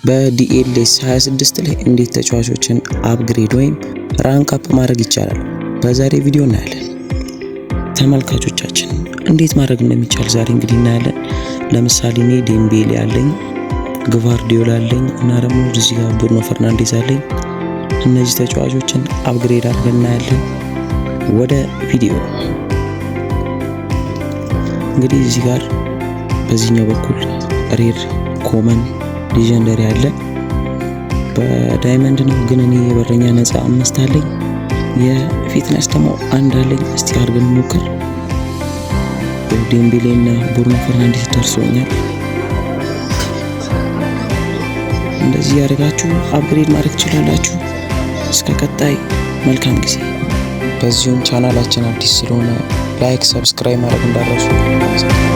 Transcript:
በዲኤልኤስ 26 ላይ እንዴት ተጫዋቾችን አፕግሬድ ወይም ራንክ አፕ ማድረግ ይቻላል በዛሬ ቪዲዮ እናያለን። ተመልካቾቻችን እንዴት ማድረግ እንደሚቻል ዛሬ እንግዲህ እናያለን። ለምሳሌ እኔ ዴምቤሌ አለኝ፣ ግቫርዲዮላ አለኝ እና ደግሞ እዚህ ጋር ብሩኖ ፈርናንዴዝ አለኝ። እነዚህ ተጫዋቾችን አፕግሬድ አድርገን እናያለን። ወደ ቪዲዮ እንግዲህ እዚህ ጋር በዚህኛው በኩል ሬር፣ ኮመን፣ ሌጀንደሪ አለ። በዳይመንድ ነው ግን እኔ የበረኛ ነፃ 5 አለኝ። የፊትነስ ደግሞ 1 አለኝ። እስቲ አድርገን እንሞክር። ዴምቤሌና ብሩኖ ፈርናንዴዝ ደርሶኛል። እንደዚህ ያደርጋችሁ አፕግሬድ ማድረግ ትችላላችሁ። እስከ ቀጣይ መልካም ጊዜ። በዚሁም ቻናላችን አዲስ ስለሆነ ላይክ፣ ሰብስክራይብ ማድረግ እንዳትረሱ።